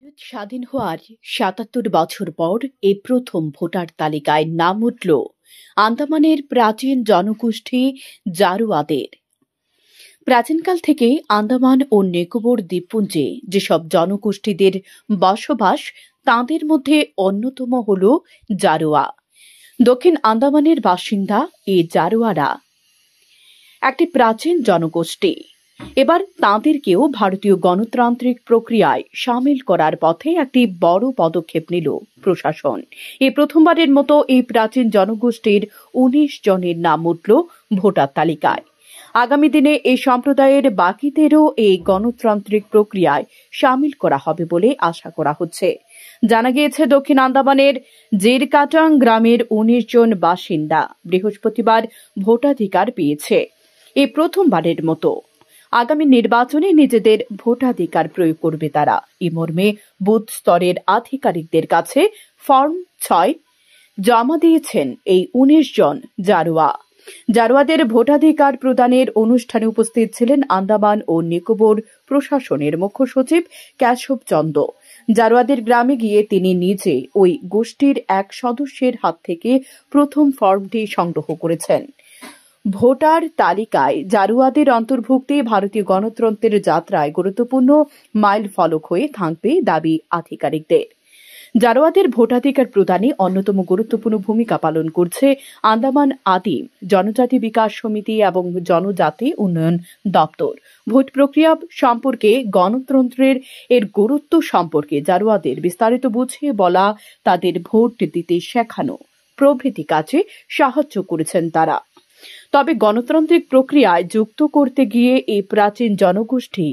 ভারত স্বাধীন হওয়ার ৭৭ বছর পর এই প্রথম ভোটার তালিকায় নাম উঠল আন্দামানের প্রাচীন জনগোষ্ঠী জারোয়াদের। প্রাচীনকাল থেকে আন্দামান ও নিকোবর দ্বীপপুঞ্জে যেসব জনগোষ্ঠীদের বসবাস তাঁদের মধ্যে অন্যতম হল জারোয়া। দক্ষিণ আন্দামানের বাসিন্দা এই জারোয়ারা একটি প্রাচীন জনগোষ্ঠী। এবার তাঁদেরকেও ভারতীয় গণতান্ত্রিক প্রক্রিয়ায় সামিল করার পথে একটি বড় পদক্ষেপ নিল প্রশাসন। এই প্রথমবারের মতো এই প্রাচীন জনগোষ্ঠীর ১৯ জনের নাম উঠল ভোটার তালিকায়। আগামী দিনে এই সম্প্রদায়ের বাকিদেরও এই গণতান্ত্রিক প্রক্রিয়ায় সামিল করা হবে বলে আশা করা হচ্ছে। জানা গিয়েছে, দক্ষিণ আন্দামানের জেরকাটাং গ্রামের ১৯ জন বাসিন্দা বৃহস্পতিবার ভোটাধিকার পেয়েছে। এই প্রথমবারের মতো আগামী নির্বাচনে নিজেদের ভোটাধিকার প্রয়োগ করবে তারা। এই মর্মে বুথ স্তরের আধিকারিকদের কাছে ফর্ম ৬ জমা দিয়েছেন এই ১৯ জন জারোয়া। জারোয়াদের ভোটাধিকার প্রদানের অনুষ্ঠানে উপস্থিত ছিলেন আন্দামান ও নিকোবর প্রশাসনের মুখ্য সচিব কেশব চন্দ। জারোয়াদের গ্রামে গিয়ে তিনি নিজে ওই গোষ্ঠীর এক সদস্যের হাত থেকে প্রথম ফর্মটি সংগ্রহ করেছেন। ভোটার তালিকায় জারোয়াদের অন্তর্ভুক্তি ভারতীয় গণতন্ত্রের যাত্রায় গুরুত্বপূর্ণ মাইল ফলক হয়ে থাকবে দাবি আধিকারিকদের। জারোয়াদের ভোটাধিকার প্রদানে অন্যতম গুরুত্বপূর্ণ ভূমিকা পালন করছে আন্দামান আদিম জনজাতি বিকাশ সমিতি এবং জনজাতি উন্নয়ন দপ্তর। ভোট প্রক্রিয়া সম্পর্কে, গণতন্ত্রের এর গুরুত্ব সম্পর্কে জারোয়াদের বিস্তারিত বুঝিয়ে বলা, তাদের ভোট দিতে শেখানো প্রভৃতি কাজে সাহায্য করেছেন তারা। তবে গণতান্ত্রিক প্রক্রিয়ায় যুক্ত করতে গিয়ে এই প্রাচীন জনগোষ্ঠী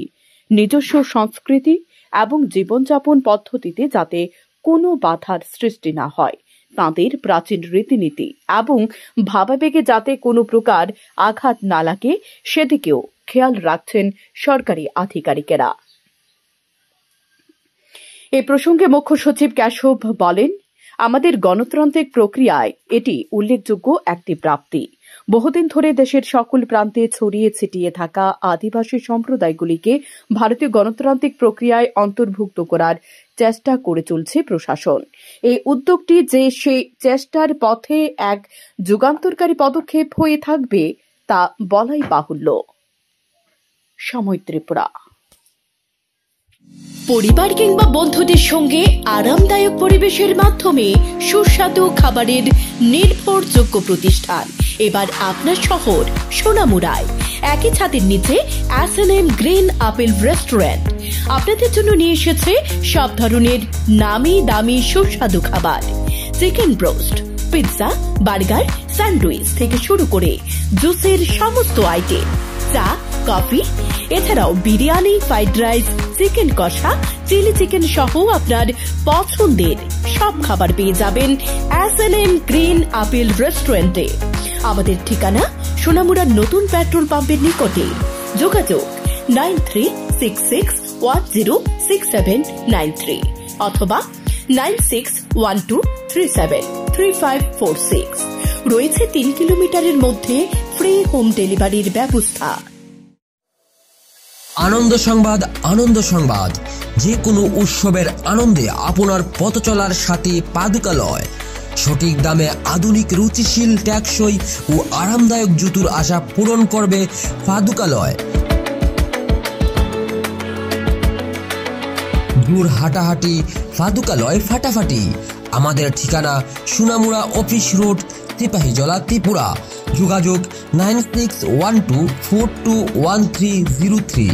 নিজস্ব সংস্কৃতি এবং জীবনযাপন পদ্ধতিতে যাতে কোনো বাধার সৃষ্টি না হয়, তাঁদের প্রাচীন রীতিনীতি এবং ভাবাবেগে যাতে কোনো প্রকার আঘাত না লাগে, সেদিকেও খেয়াল রাখছেন সরকারি আধিকারিকেরা। এ প্রসঙ্গে মুখ্য সচিব কেশব বলেন, আমাদের গণতান্ত্রিক প্রক্রিয়ায় এটি উল্লেখযোগ্য একটি প্রাপ্তি। বহুদিন ধরে দেশের সকল প্রান্তে ছড়িয়ে ছিটিয়ে থাকা আদিবাসী সম্প্রদায়গুলিকে ভারতীয় গণতান্ত্রিক প্রক্রিয়ায় অন্তর্ভুক্ত করার চেষ্টা করে চলছে প্রশাসন। এই উদ্যোগটি যে সেই চেষ্টার পথে এক যুগান্তরকারী পদক্ষেপ হয়ে থাকবে তা বলাই বাহুল্য। সময় ত্রিপুরা। পরিবার কিংবা বন্ধুদের সঙ্গে আরামদায়ক পরিবেশের মাধ্যমে সুস্বাদু খাবারের নির্ভরযোগ্য প্রতিষ্ঠান এবার আপনার শহর সোনামুড়ায়। একই ছাদের নিচে S&M গ্রিন আপেল রেস্টুরেন্ট আপনাদের জন্য নিয়ে এসেছে সব ধরনের নামি দামি সুস্বাদু খাবার। Chicken broast, pizza, burger, sandwich থেকে শুরু করে জুসের সমস্ত আইটেম, চা, কফি, এছাড়াও বিরিয়ানি, ফ্রাইড রাইস, চিকেন কষা, চিলি চিকেন সহ আপনার পছন্দের সব খাবার পেয়ে যাবেন S&M গ্রিন আপেল রেস্টুরেন্টে। আমাদের ঠিকানা সোনামুড়ার নতুন পেট্রোল পাম্পের নিকটে। যোগাযোগ 9366106793 অথবা 9612373546। রয়েছে 3 কিলোমিটারের মধ্যে ফ্রি হোম ডেলিভারির ব্যবস্থা। আনন্দ সংবাদ, আনন্দ সংবাদ। যে কোনো উৎসবের আনন্দে আপনার পথ চলার সাথে পাদুকালয়। সঠিক দামে আধুনিক, রুচিশীল, টেকসই ও আরামদায়ক জুতোর আশা পূরণ করবে পাদুকালয়। দূর হাঁটাহাঁটি, পাদুকালয় ফাটাফাটি। আমাদের ঠিকানা সোনামুড়া অফিস রোড, সিপাহীজলা, ত্রিপুরা। যোগাযোগ 9612421303।